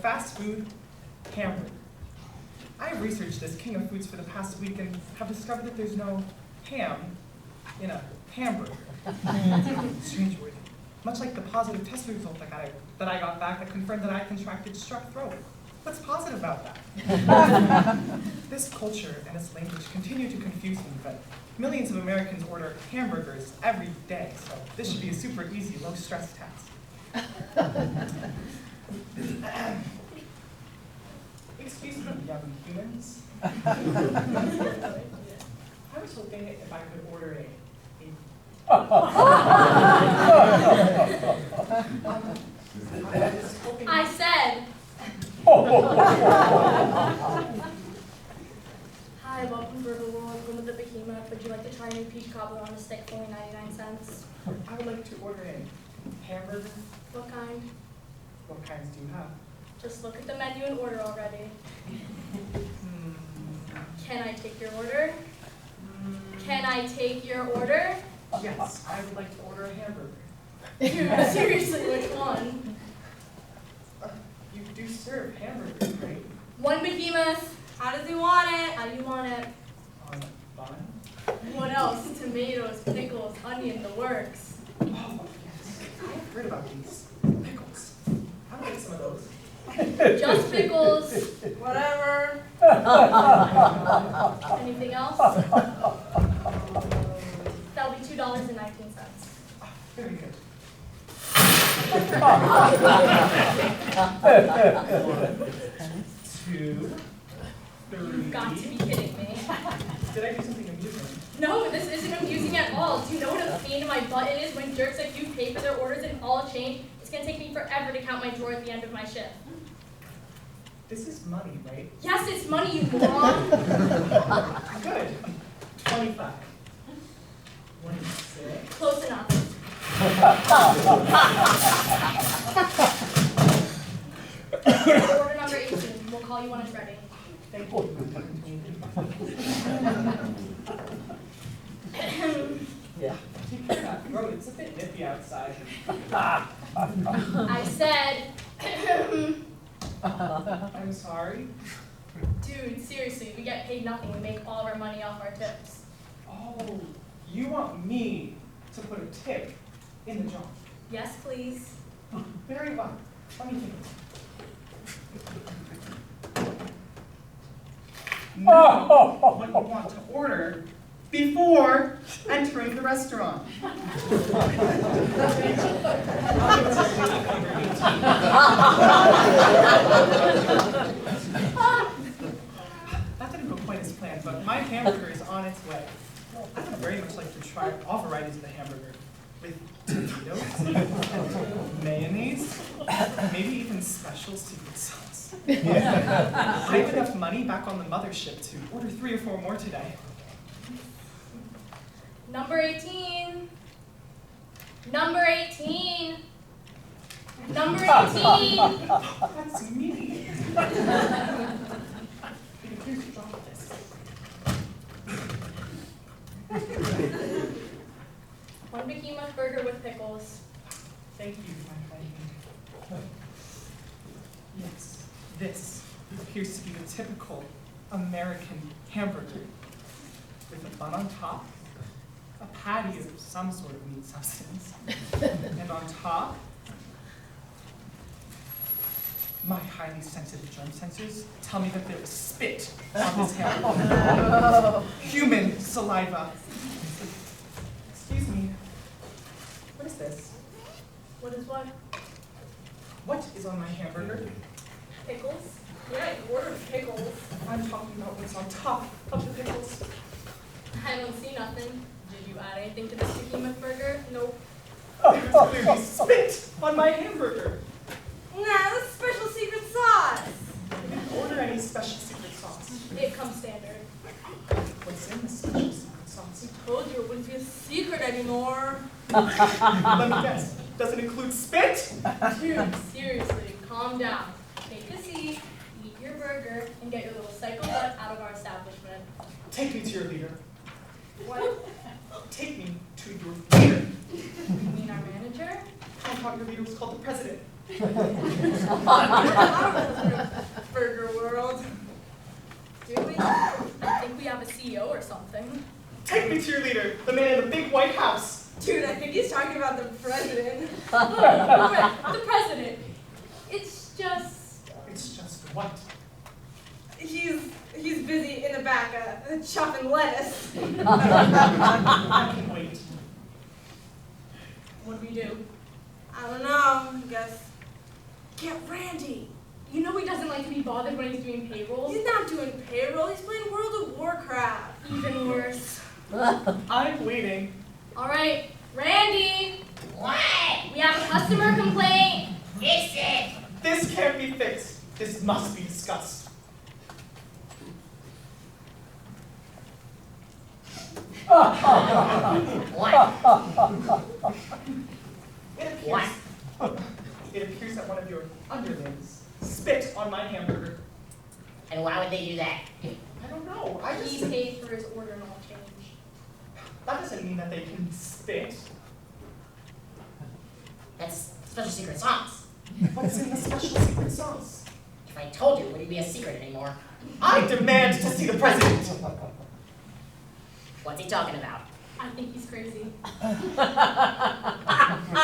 fast food hamburger. I have researched this king of foods for the past week and have discovered that there's no ham in a hamburger. Strange word. Much like the positive test result that I got back that confirmed that I contracted strep throat. What's positive about that? This culture and its language continue to confuse me, but millions of Americans order hamburgers every day, so this should be a super easy, low-stress task. Excuse me, young humans. I was hoping if I could order I said. Hi, welcome to Burger World. One with the behemoth. Would you like to try a new peach cobbler on a stick for only 99 cents? I would like to order a hamburger. What kind? What kinds do you have? Just look at the menu and order already. Can I take your order? Can I take your order? Yes, I would like to order a hamburger. Dude, seriously, which one? You do serve hamburgers, right? One behemoth. How does he want it? How do you want it? On a bun? What else? Tomatoes, pickles, onion, the works. Oh, yes. I've heard about these. Pickles. I would like some of those. Just pickles. Whatever. Anything else? That'll be $2.19. Very good. 2, 3. You've got to be kidding me. Did I do something amusing? No, this isn't amusing at all. Do you know what a pain in my butt it is when jerks like you pay for their orders and all change? It's going to take me forever to count my drawer at the end of my shift. This is money, right? Yes, it's money, you moron. Good. 25. 26. Close enough. Order number 18. We'll call you when it's ready. Thank you. Yeah. Take care of that throat. It's a bit nippy outside. I said, I'm sorry. dude, seriously, we get paid nothing. We make all of our money off our tips. Oh, you want me to put a tip in the jar? Yes, please. Very well. Let me think. Know what you want to order before entering the restaurant. That didn't go quite as planned, but my hamburger is on its way. I would very much like to try all varieties of the hamburger with tomatoes, mayonnaise, maybe even special secret sauce. I have enough money back on the mothership to order 3 or 4 more today. Number 18. Number 18. Number 18. That's me. Here's your drop this. One behemoth burger with pickles. Thank you, my friend. Yes, this appears to be the typical American hamburger with a bun on top, a patty of some sort of meat substance, and on top, my highly sensitive germ sensors tell me that there is spit on this hamburger. Human saliva. Excuse me. What is this? What is what? What is on my hamburger? Pickles? Yeah, you ordered pickles. I'm talking about what's on top of the pickles. I don't see nothing. Did you add anything to this behemoth burger? Nope. There's clearly spit on my hamburger. Nah, that's special secret sauce. I didn't order any special secret sauce. It comes standard. What's in the special secret sauce? Told you it wouldn't be a secret anymore. Let me guess. Does it include spit? Dude, seriously, calm down. Take a seat, eat your burger, and get your little psycho butt out of our establishment. Take me to your leader. What? Take me to your leader. You mean our manager? I thought your leader was called the president. Burger World. Do we? I think we have a CEO or something. Take me to your leader, the man in the big white house. Dude, I think he's talking about the president. The president. It's just... It's just what? He's busy in the back chopping lettuce. I can wait. What do we do? I don't know, I guess. Get Randy. You know he doesn't like to be bothered when he's doing payrolls. He's not doing payroll, he's playing World of Warcraft. Even worse. I'm waiting. All right, Randy. What? We have a customer complaint. Fix it! This can't be fixed. This must be discussed. What? It appears that one of your underlings spit on my hamburger. And why would they do that? I don't know. He paid for his order and all change. That doesn't mean that they can spit. That's special secret sauce. What's in the special secret sauce? If I told you, it wouldn't be a secret anymore. I demand to see the president. What's he talking about? I think he's crazy.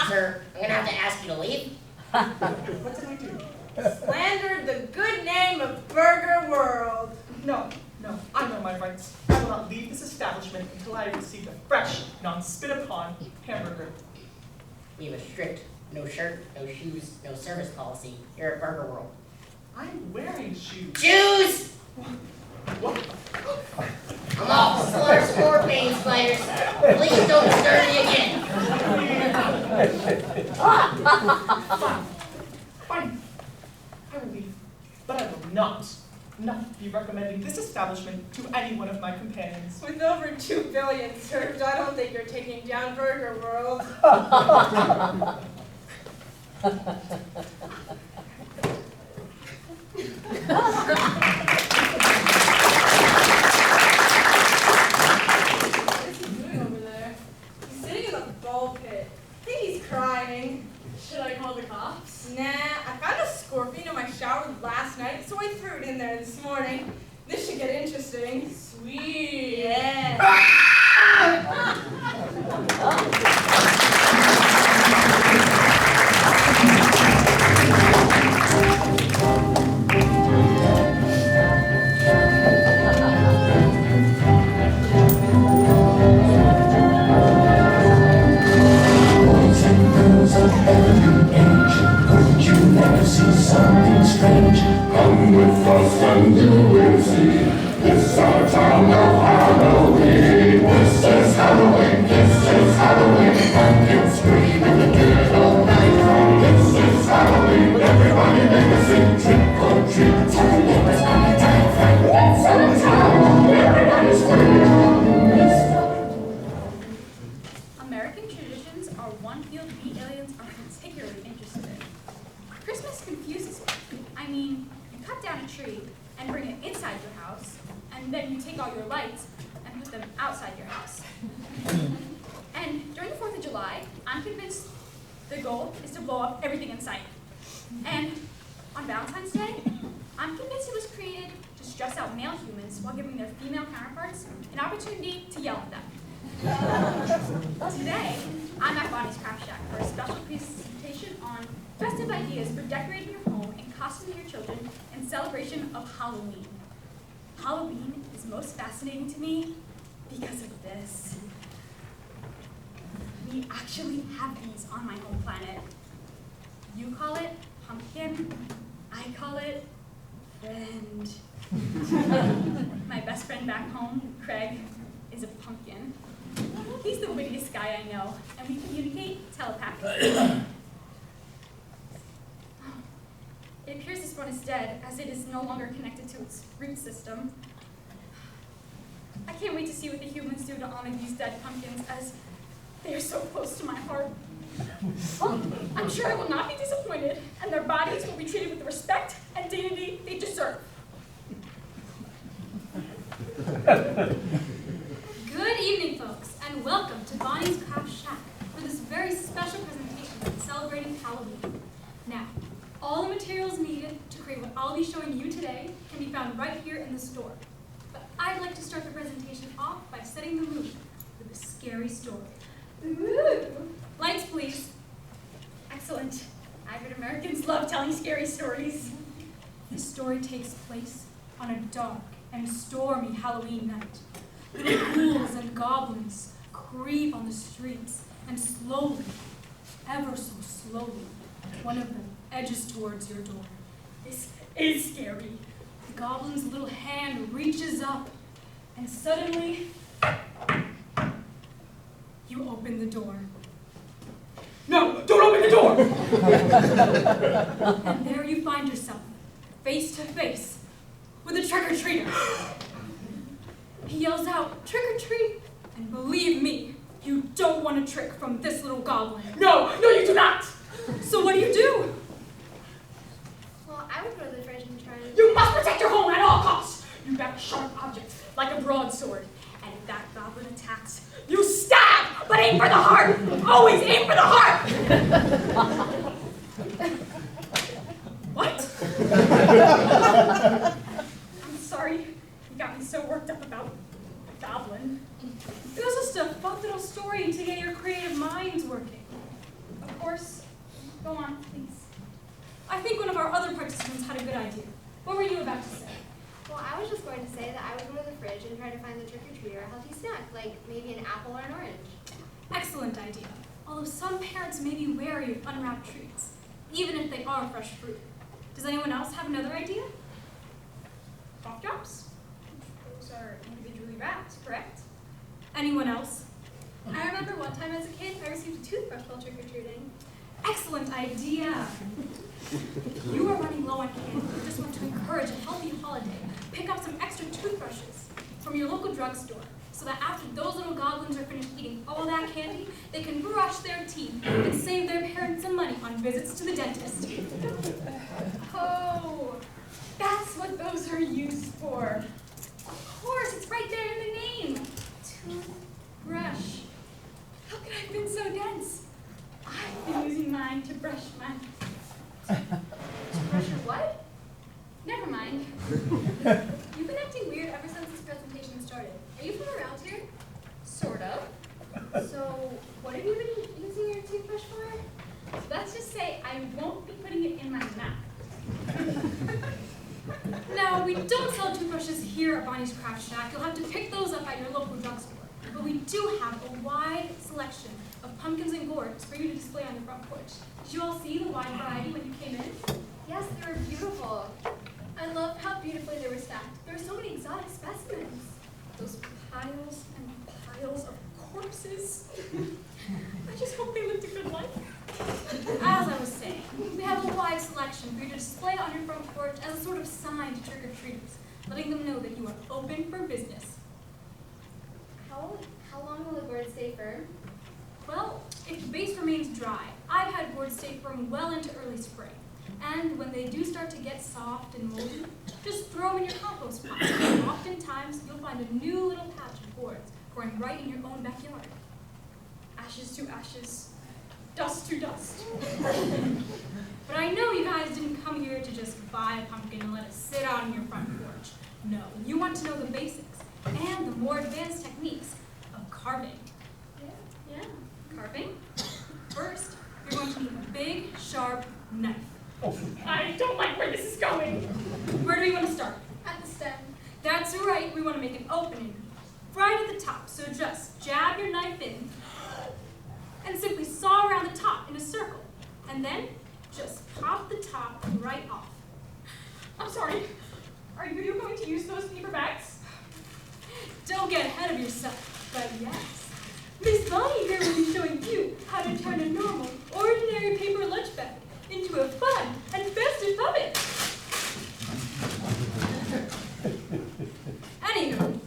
Sir, I'm gonna have to ask you to leave. What did I do? Slandered the good name of Burger World. No, I know my rights. I will not leave this establishment until I have received a fresh, non-spit-upon hamburger. We have a strict no shirt, no shoes, no service policy here at Burger World. I'm wearing shoes. Shoes! What? I'm off to slaughter some more pain spiders. Please don't disturb me again. Fine. I will leave. But I will not be recommending this establishment to any one of my companions. With over 2 billion served, I don't think you're taking down Burger World. What is he doing over there? He's sitting in the ball pit. I think he's crying. Should I call the cops? Nah, I found a scorpion in my shower last night, so I threw it in there this morning. This should get interesting. Sweet. Yeah. Something strange, come with us and you will see. This our town of Halloween. This is Halloween, this is Halloween. Pumpkins scream in the dead of night. This is Halloween, everybody make a scene. Trick or treat, tell the neighbors on the diaphragm. It's our town, everybody scream. American traditions are one field we aliens are particularly interested in. Christmas confuses me. I mean, you cut down a tree and bring it inside your house, and then you take all your lights and put them outside your house. And during the 4th of July, I'm convinced the goal is to blow up everything in sight. And on Valentine's Day, I'm convinced it was created to stress out male humans while giving their female counterparts an opportunity to yell at them. Today, I'm at Bonnie's Craft Shack for a special presentation on festive ideas for decorating your home and costuming your children in celebration of Halloween. Halloween is most fascinating to me because of this. We actually have these on my home planet. You call it pumpkin, I call it friend. My best friend back home, Craig, is a pumpkin. He's the wittiest guy I know, and we communicate telepathically. It appears this one is dead, as it is no longer connected to its root system. I can't wait to see what the humans do to honor these dead pumpkins, as they are so close to my heart. I'm sure I will not be disappointed, and their bodies will be treated with the respect and dignity they deserve. Good evening, folks, and welcome to Bonnie's Craft Shack for this very special presentation celebrating Halloween. Now, setting the mood with a scary story. Ooh. Lights, please. Excellent. Avid Americans love telling scary stories. This story takes place on a dark and stormy Halloween night. Little ghouls and goblins creep on the streets, and slowly, ever so slowly, one of them edges towards your door. This is scary. The goblin's little hand reaches up, and suddenly, you open the door. No, don't open the door! And there you find yourself, face to face, with a trick-or-treater. He yells out, "Trick or treat!" And believe me, you don't want a trick from this little goblin. No, you do not! So what do? Well, I would go to the fridge and try to... You must protect your home at all costs! You grab sharp objects, like a broadsword, and if that goblin attacks, you stab, but aim for the heart! Always aim for the heart! What? I'm sorry, you got me so worked up about a goblin. It was just a fun little story to get your creative minds working. Of course, go on, please. I think one of our other participants had a good idea. What were you about to say? Well, I was just going to say that I would go to the fridge and try to find the trick-or-treater a healthy snack, like maybe an apple or an orange. Excellent idea. Although some parents may be wary of unwrapped treats, even if they are fresh fruit. Does anyone else have another idea? Cough drops? Those are individually wrapped, correct? Anyone else? I remember one time as a kid, I received a toothbrush while trick-or-treating. Excellent idea. If you are running low on candy or just want to encourage a healthy holiday, pick up some extra toothbrushes from your local drugstore so that after those little goblins are finished eating all that candy, they can brush their teeth and save their parents some money on visits to the dentist. Oh, that's what those are used for. Of course, it's right there in the name. Toothbrush. How could I have been so dense? I've been using mine to brush my... To brush your what? Never mind. You've been acting weird ever since this presentation started. Are you from around here? Sort of. So, what have you been using your toothbrush for? Let's just say I won't be putting it in my mouth. Now, we don't sell toothbrushes here at Bonnie's Craft Shack. You'll have to pick those up at your local drugstore. But we do have a wide selection of pumpkins and gourds for you to display on your front porch. Did you all see the wide variety when you came in? Yes, they were beautiful. I loved how beautifully they were stacked. There were so many exotic specimens. Those piles and piles of corpses. I just hope they lived a good life. As I was saying, we have a wide selection for you to display on your front porch as a sort of sign to trick-or-treaters, letting them know that you are open for business. How long will the gourd stay firm? Well, if the base remains dry, I've had gourds stay firm well into early spring. And when they do start to get soft and moldy, just throw them in your compost pile. Oftentimes, you'll find a new little patch of gourds growing right in your own backyard. Ashes to ashes, dust to dust. But I know you guys didn't come here to just buy a pumpkin and let it sit out on your front porch. No, you want to know the basics and the more advanced techniques of carving. Yeah, carving. First, you're going to need a big, sharp knife. I don't like where this is going. Where do we want to start? At the stem. That's right, we want to make an opening right at the top. So just jab your knife in and simply saw around the top in a circle. And then just pop the top right off. I'm sorry, are you going to use those paper bags? Don't get ahead of yourself, but yes. Miss Bonnie here will be showing you how to turn a normal, ordinary paper lunch bag into a fun and festive puppet. Anywho,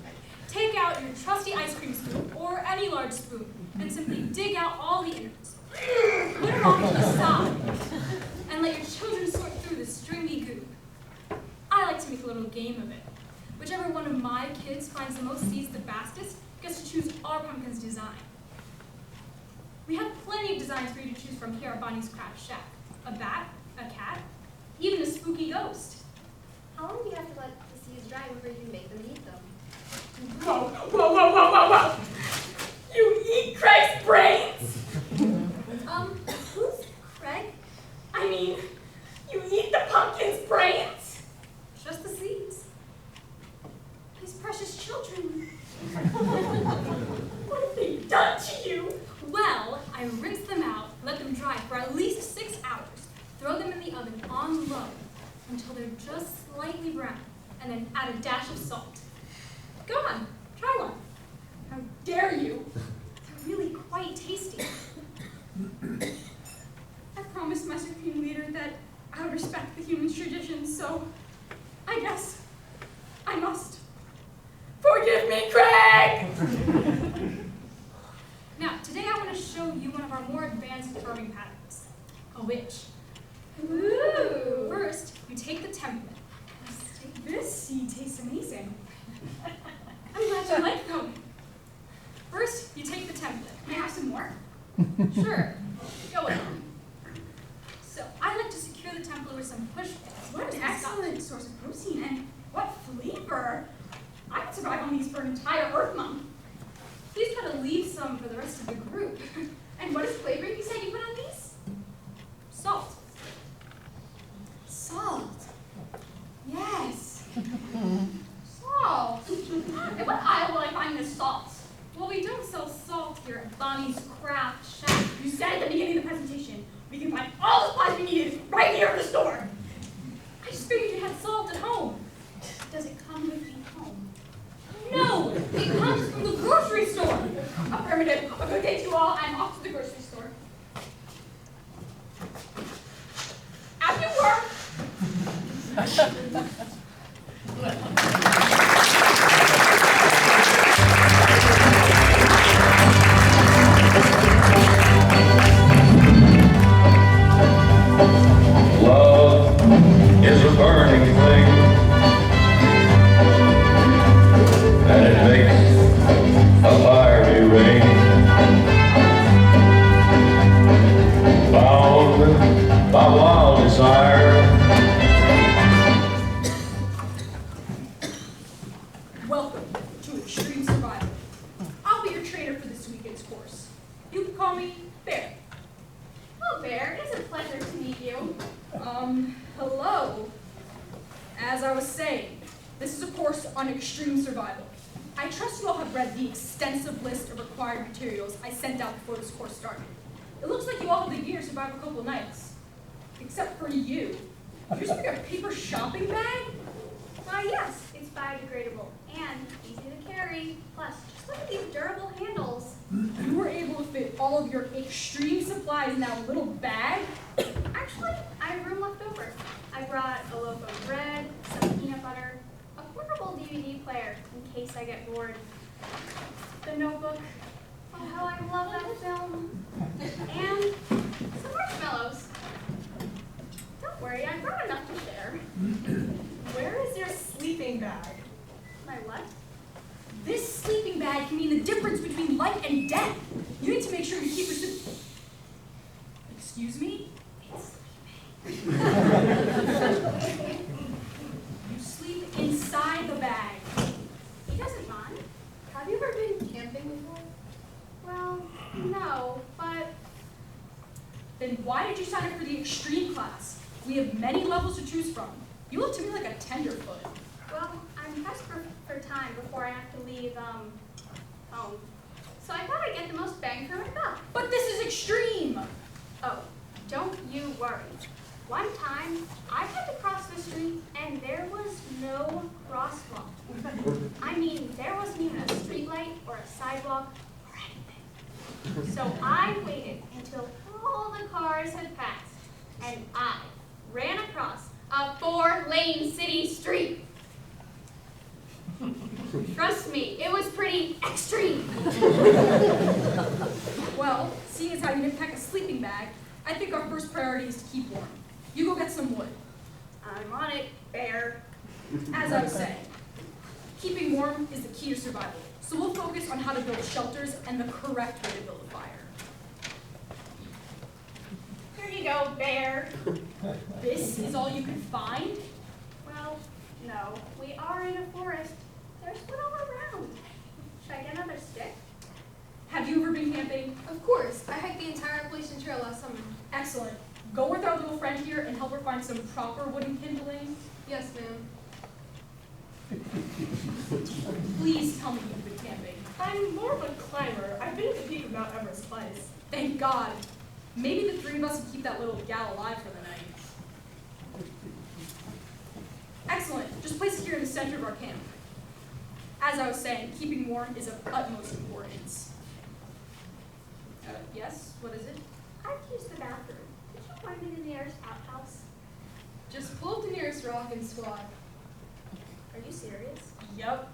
take out your trusty ice cream spoon or any large spoon and simply dig out all the innards. Put them off to the side and let your children sort through the stringy goo. I like to make a little game of it. Whichever one of my kids finds the most seeds the fastest gets to choose our pumpkin's design. We have plenty of designs for you to choose from here at Bonnie's Craft Shack. A bat, a cat, even a spooky ghost. How long do you have to let the seeds dry before you can bake them and eat them? No, Whoa, whoa, whoa, whoa, whoa! You eat Craig's brains? Who's Craig? I mean, you eat the pumpkin's brains? Just the seeds. His precious children. What have they done to you? Well, I rinse them out, let them dry for at least 6 hours, throw them in the oven on low until they're just slightly brown, and then add a dash of salt. Go on, try one. How dare you? They're really quite tasty. I promised my supreme leader that I would respect the human's traditions, so I guess I must. Forgive me, Craig! Now, today I want to show you one of our more advanced carving patterns, a witch. Ooh. First, you take the template. This seed tastes amazing. I'm glad you like them. First, you take the template. May I have some more? Sure, go ahead. So, I like to secure the template with some push pins. What an excellent source of protein, and what flavor! I could survive on these for an entire Earth month. Please try to leave some for the rest of the group. And what is flavoring you said you put on these? Salt. Salt. Yes. Salt. And what aisle will I find this salt? Well, we don't sell salt here at Bonnie's Craft Shack. You said at the beginning of the presentation, we can find all the supplies we needed right here in the store. I just figured you had salt at home. Does it come with you home? No, it comes from the grocery store. Affirmative. A good day to you all. I'm off to the grocery store. As you Love is a burning thing, and it makes a fiery ring. Bound by wild desire, Welcome to Extreme Survival. I'll be your trainer for this weekend's course. You can call me Bear. Oh, Bear, it is a pleasure to meet you. Hello. As I was saying, this is a course on extreme survival. I trust you all have read the extensive list of required materials I sent out before this course started. It looks like you all have the gear to survive a couple of nights. Except for you. You're just a paper shopping bag? Why, yes, it's biodegradable and easy to carry. Plus, just look at these durable handles. You were able to fit all of your extreme supplies in that little bag? Actually, I have room left over. I brought a loaf of bread, some peanut butter, a portable DVD player in case I get bored, the Notebook, oh how I love that film, and some marshmallows. Don't worry, I brought enough to share. Where is your sleeping bag? My what? This sleeping bag can mean the difference between life and death. You need to make sure you keep your Excuse me? It's You sleep inside the bag. He doesn't mind. Have you ever been camping before? Well, no, but Then why did you sign up for the extreme class? We have many levels to choose from. You look to me like a tenderfoot. well, I'm pressed for time before I have to leave home. So I thought I'd get the most bang for my buck. But this is extreme. Oh, don't you worry. One time, I had to cross the street and there was no crosswalk. I mean, there wasn't even a street light or a sidewalk or anything. So I waited until all the cars had passed and I ran across a 4-lane city street. Trust me, it was pretty extreme. Well, seeing as how you didn't pack a sleeping bag, I think our first priority is to keep warm. You go get some wood. I'm on it, Bear. As I was saying, keeping warm is the key to survival. So we'll focus on how to build shelters and the correct way to build a fire. Here you go, Bear. This is all you can find? Well, no, we are in a forest. There's wood all around. Should Excellent. Go with our little friend here and help her find some proper wooden kindling. Yes, ma'am. Please tell me you've been camping. I'm more of a climber. I've been at the peak of Mount Everest twice. Thank God. Maybe the three of us will keep that little gal alive for the night. Excellent. Just place it here in the center of our camp. As I was saying, keeping warm is of utmost importance. Yes? What is it? I've used the bathroom. Could you point me to the nearest outhouse? Just pull up the nearest rock and squat. Are you serious? Yep.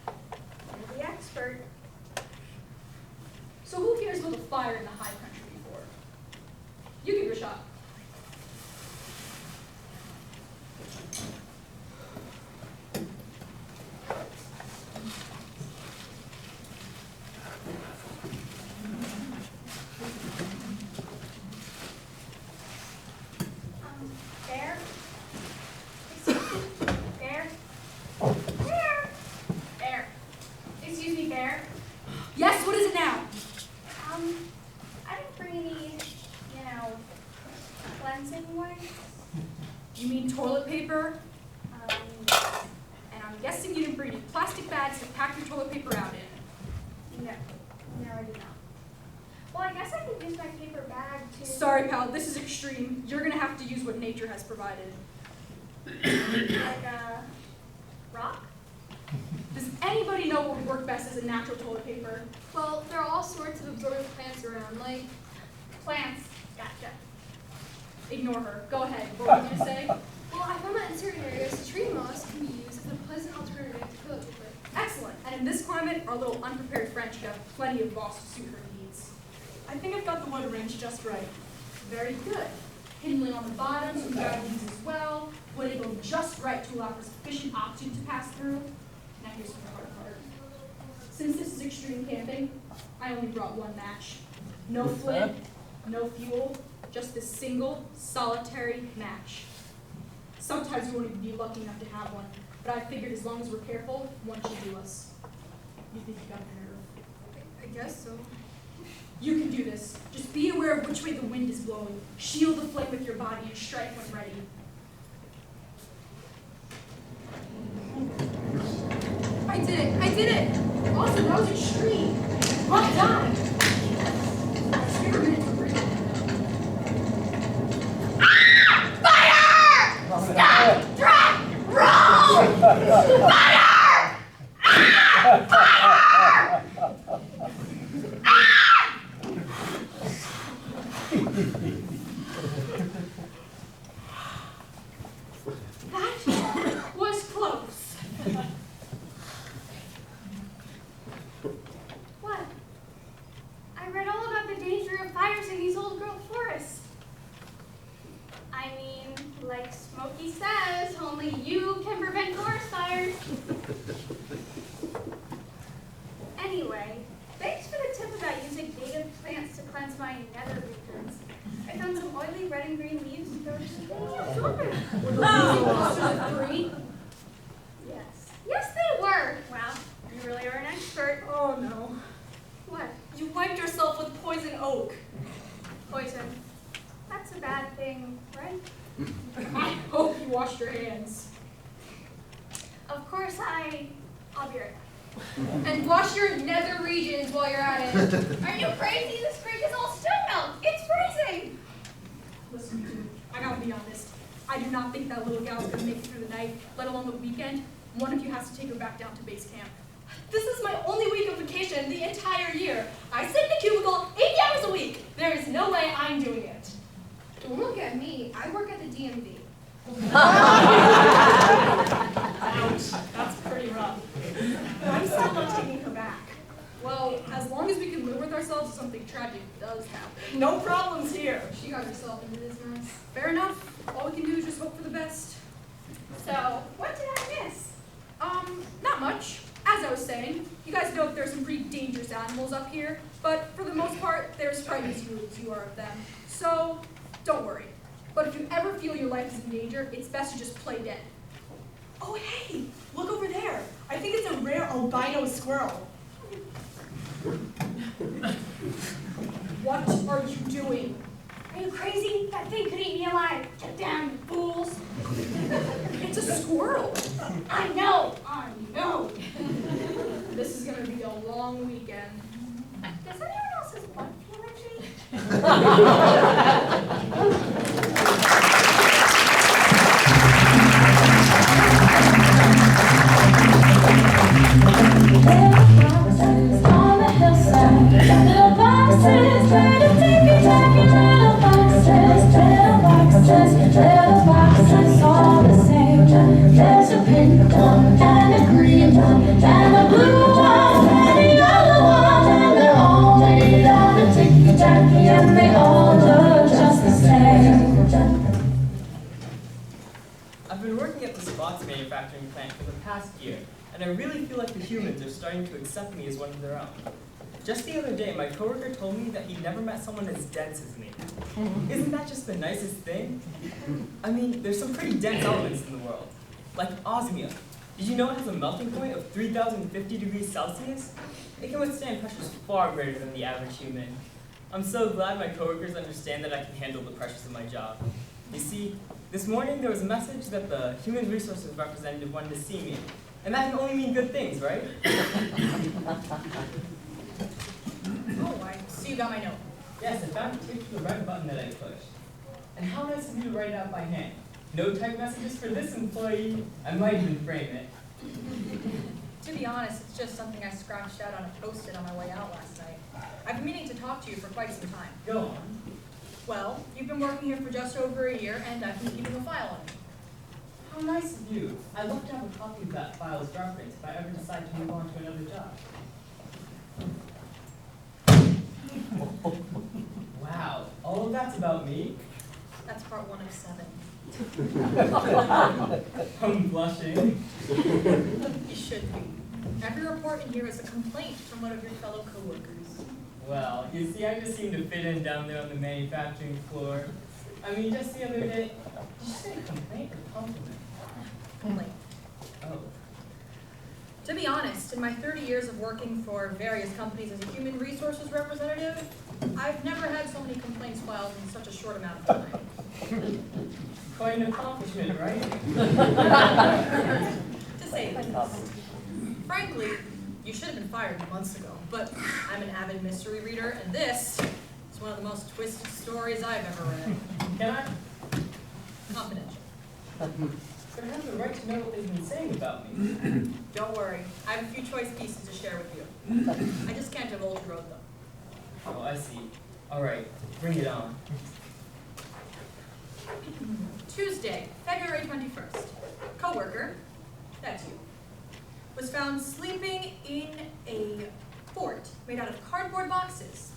You're the expert. So who here has built a fire in the high country before? You give it a shot. Bear? Excuse me, Bear? Bear? Bear. Excuse me, Bear. Yes, what is it now? I didn't bring any, cleansing wipes. You mean toilet paper? Um, And I'm guessing you didn't bring any plastic bags to pack your toilet paper out in. no. No, I did not. Well, I guess I could use my paper bag to... Sorry, pal, this is extreme. You're gonna have to use what nature has provided. Like a rock? Does anybody know what would work best as a natural toilet paper? Well, there are all sorts of absorbent plants around, like Plants. Gotcha. Ignore her. Go ahead. What were you gonna say? well, I found that in certain areas, tree moss can be used as a pleasant alternative to toilet paper. Excellent. And in this climate, our little unprepared friend should have plenty of moss to suit her needs. I think I've got the wood arranged just right. Very good. Kindling on the bottom, some dry leaves as well. Would it go just right to allow for sufficient oxygen to pass through? Now here's the hard part. Since this is extreme camping, I only brought one match. No flint, no fuel, just this single, solitary match. Sometimes you won't even be lucky enough to have one, but I figured as long as we're careful, one should do us. You think you got the nerve? I guess so. You can do this. Just be aware of which way the wind is blowing. Shield the flame with your body and strike when ready. I did it! I did it! Awesome, that was extreme. Well done. Just give her a minute to breathe. Stop! Drop! Roll! Fire! Fire! That was close. What? I read all about the danger of fires in these old growth forests. I mean, like Smokey says, only you can prevent forest fires. Anyway, thanks for the tip about using native plants to cleanse my nether regions. I found some oily red and green leaves to go to the Three. Yes. Yes, they were. Wow, you really are an expert. Oh no. What? You wiped yourself with poison oak. Poison. That's a bad thing, right? I hope you washed your hands. Of course, I'll be right back. And wash your nether regions while you're at it. Are you crazy? This creek is all stone melt. It's freezing. Listen, dude, I gotta be honest. I do not think that little gal's gonna make it through the night, let alone the weekend. One of you has to take her back down to base camp. This is my only week of vacation the entire year. I sit in a cubicle 8 hours a week. There is no way I'm doing it. Don't look at me. I work at the DMV. Ouch, that's pretty rough. But I'm still not taking her back. Well, as long as we can live with ourselves if something tragic does happen. No problems here. She got herself into this mess. Fair enough. All we can do is just hope for the best. So, what did I miss? Not much. As I was saying, you guys know that there's some pretty dangerous animals up here, but for the most part, they're as frightened as you are of them. So, don't worry. But if you ever feel your life is in danger, it's best to just play dead. Oh, hey, look over there. I think it's a rare albino squirrel. What are you doing? Are you crazy? That thing could eat me alive. Get down, you fools. It's a squirrel. I know. This is gonna be a long weekend. Does anyone else's butt feel itchy? On the hillside, little boxes, little ticky-tacky little boxes, all the same. There's a pink one, and a green one, and a blue one, and a yellow one, and they're all made out of ticky-tacky, and they all look just the same. I've been working at this box manufacturing plant for the past year, and I really feel like the humans are starting to accept me as one of their own. Just the other day, my coworker told me that he'd never met someone as dense as me. Isn't that just the nicest thing? I mean, there's some pretty dense elements in the world, like osmium. Did you know it has a melting point of 3,050 degrees Celsius? It can withstand pressures far greater than the average human. I'm so glad my coworkers understand that I can handle the pressures of my job. You see, this morning there was a message that the Human Resources representative wanted to see me. And that can only mean good things, right? Oh, I see you got my note. Yes, I found it taped to the red button that I pushed. And how nice of you to write it out by hand. No type messages for this employee. I might even frame it. To be honest, it's just something I scratched out on a Post-it on my way out last night. I've been meaning to talk to you for quite some time. Go on. Well, you've been working here for just over a year, and I've been keeping a file on you. How nice of you. I'd love to have a copy of that file as reference if I ever decide to move on to another job. Wow, all of that's about me? That's part 1 of 7. I'm blushing. You should be. Every report in here is a complaint from one of your fellow coworkers. Well, you see, I just seem to fit in down there on the manufacturing floor. I mean, just the other day, did you say complaint or compliment? Complaint. Oh. To be honest, in my 30 years of working for various companies as a human resources representative, I've never had so many complaints filed in such a short amount of time. Quite an accomplishment, right? To say the least. Frankly, you should have been fired months ago, but I'm an avid mystery reader, and this is one of the most twisted stories I've ever read. Can I? Confidential. But I have the right to know what they've been saying about me. Don't worry, I have a few choice pieces to share with you. I just can't divulge who wrote them. Oh, I see. All right, bring it on. Tuesday, February 21st. Coworker, that's you, was found sleeping in a fort made out of cardboard boxes.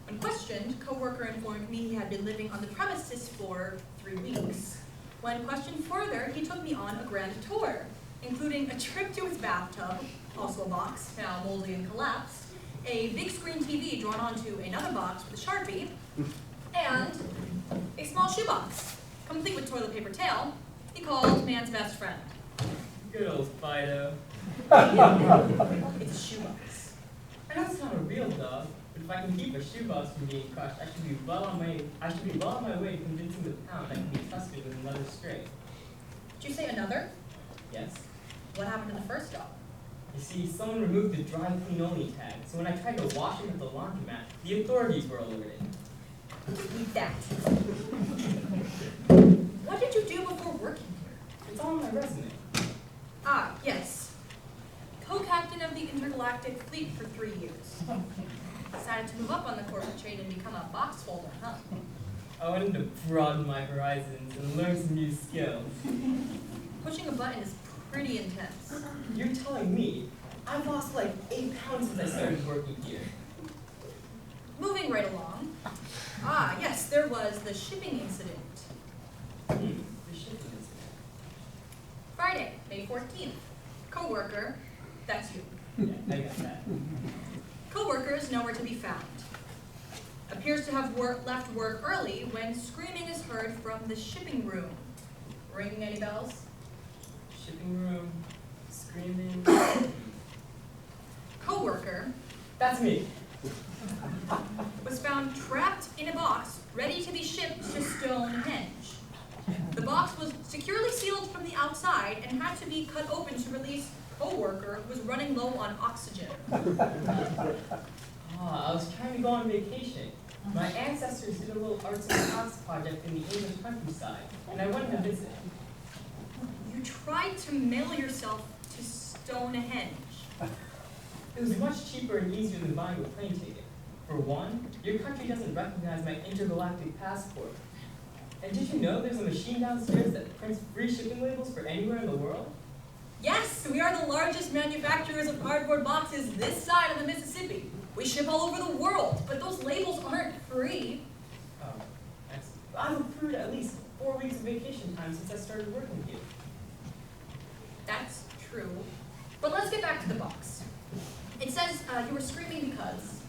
When questioned, coworker informed me he had been living on the premises for 3 weeks. When questioned further, he took me on a grand tour, including a trip to his bathtub, also a box, now moldy and collapsed, a big screen TV drawn onto another box with a Sharpie, and a small shoebox, complete with toilet paper tail, he called man's best friend. Good old Fido. It's a shoebox. I know it's not a real dog, but if I can keep a shoebox from being crushed, I should be well on my way to convincing the pound I can be trusted with another stray. Did you say another? Yes. What happened to the first dog? You see, someone removed the dry clean only tag, so when I tried to wash it at the laundromat, the authorities were alerted. Eat that. What did you do before working here? It's all on my resume. Ah, yes. Co-captain of the intergalactic fleet for 3 years. Decided to move up on the corporate chain and become a box folder, huh? I wanted to broaden my horizons and learn some new skills. Pushing a button is pretty intense. You're telling me I've lost like 8 pounds since I started working here. Moving right along. Ah, yes, there was the shipping incident. The shipping incident. Friday, May 14th. Coworker, that's you. Yeah, I got that. Coworker is nowhere to be found. Appears to have left work early when screaming is heard from the shipping room. Ringing any bells? Shipping room, screaming. Coworker That's me. was found trapped in a box ready to be shipped to Stonehenge. The box was securely sealed from the outside and had to be cut open to release a coworker who was running low on oxygen. I was trying to go on vacation. My ancestors did a little arts and crafts project in the English countryside, and I went to visit. You tried to mail yourself to Stonehenge. It was much cheaper and easier than buying a plane ticket. For one, your country doesn't recognize my intergalactic passport. And did you know there's a machine downstairs that prints free shipping labels for anywhere in the world? Yes, we are the largest manufacturers of cardboard boxes this side of the Mississippi. We ship all over the world, but those labels aren't free. Oh, I've accrued at least 4 weeks of vacation time since I started working here. That's true. But let's get back to the box. It says you were screaming because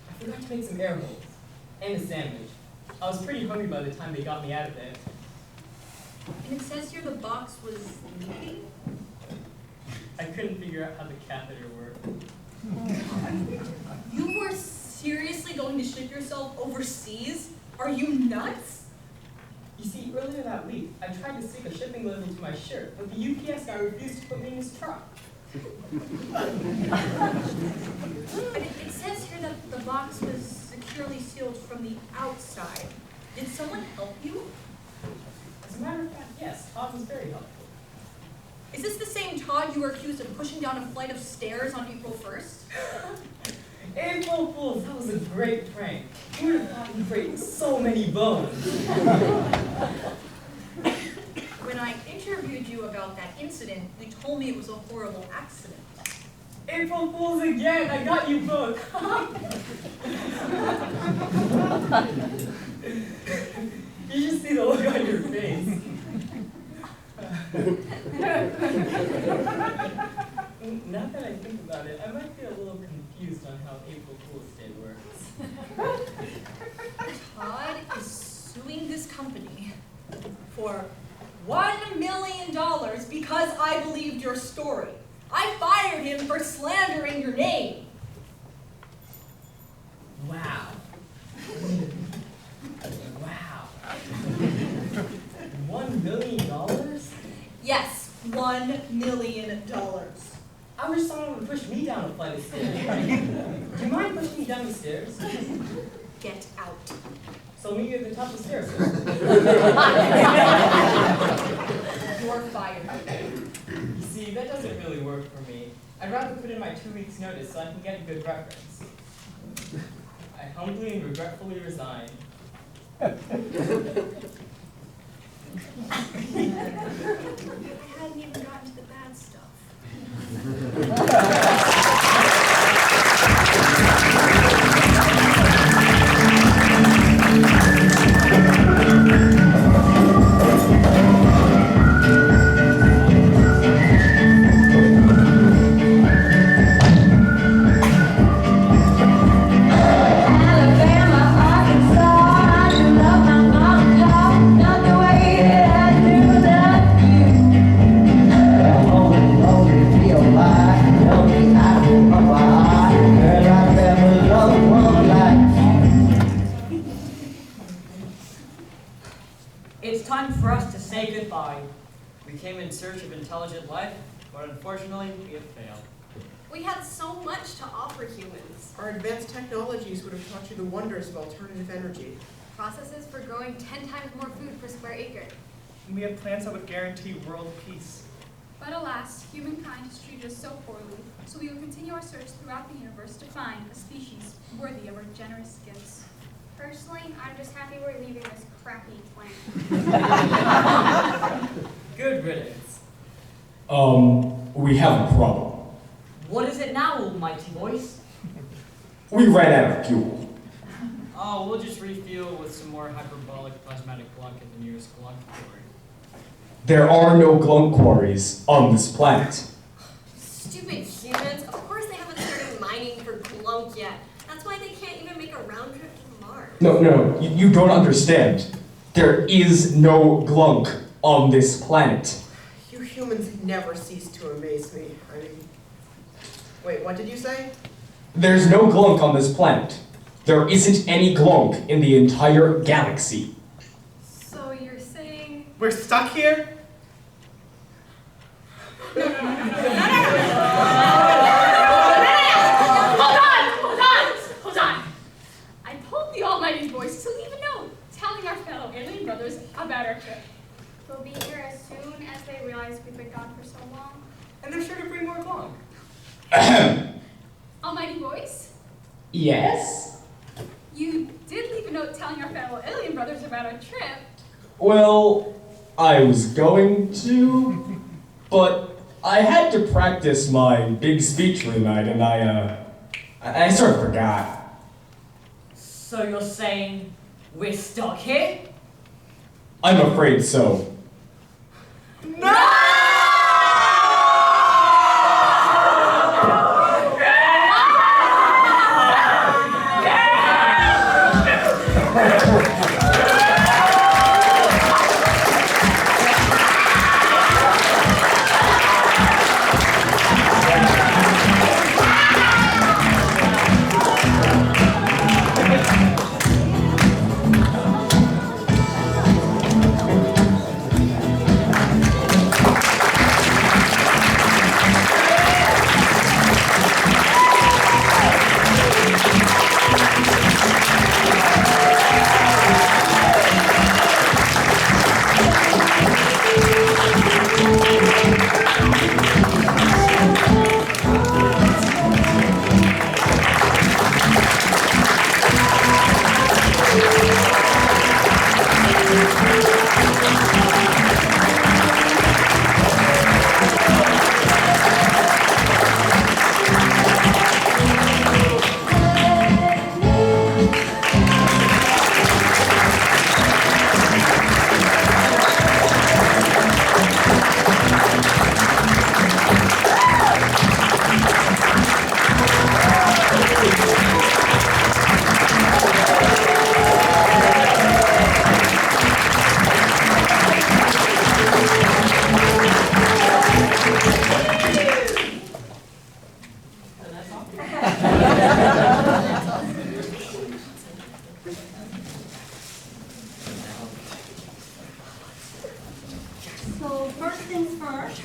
I forgot to make some air holes and a sandwich. I was pretty hungry by the time they got me out of there. And it says here the box was leaking? I couldn't figure out how the catheter worked. You were seriously going to ship yourself overseas? Are you nuts? You see, earlier that week, I tried to stick a shipping label to my shirt, but the UPS guy refused to put me in his truck. But it says here that the box was securely sealed from the outside. Did someone help you? As a matter of fact, yes, Todd was very helpful. Is this the same Todd you were accused of pushing down a flight of stairs on April 1st? April Fools, that was a great prank. You would have thought he'd break so many bones. When I interviewed you about that incident, you told me it was a horrible accident. April Fools again, I got you both. You should see the look on your face. Now that I think about it, I might be a little confused on how April Fool's Day works. Todd is suing this company for $1 million because I believed your story. I fired him for slandering your name. Wow. Wow. $1 million? Yes, $1 million. I wish someone would push me down a flight of stairs. Do you mind pushing me down the stairs? Get out. So meet you at the top of the stairs. You're fired. You see, that doesn't really work for me. I'd rather put in my 2 weeks' notice so I can get a good reference. I humbly and regretfully resign. I hadn't even gotten to the bad stuff. It's time for us to say goodbye. We came in search of intelligent life, but unfortunately, we have failed. We had so much to offer humans. Our advanced technologies would have taught you the wonders of alternative energy. Processes for growing 10 times more food per square acre. And we have plans that would guarantee world peace. But alas, humankind has treated us so poorly, so we will continue our search throughout the universe to find a species worthy of our generous gifts. Personally, I'm just happy we're leaving this crappy planet. Good riddance. We have a problem. What is it now, mighty voice? We ran out of fuel. Oh, we'll just refuel with some more hyperbolic plasmatic glunk at the nearest glunk quarry. There are no glunk quarries on this planet. Stupid humans. Of course they haven't started mining for glunk yet. That's why they can't even make a round trip to Mars. No, you don't understand. There is no glunk on this planet. You humans never cease to amaze me. Wait, what did you say? There's no glunk on this planet. There isn't any glunk in the entire galaxy. So you're saying... We're stuck here? Hold on! I told the Almighty's voice to leave a note telling our fellow alien brothers about our trip. We'll be here as soon as they realize we've been gone for so long. And they're sure to bring more glunk. Almighty voice, Yes? you did leave a note telling our fellow alien brothers about our trip. Well, I was going to, but I had to practice my big speech for the night, and I sort of forgot. So you're saying we're stuck here? I'm afraid so. So first things first,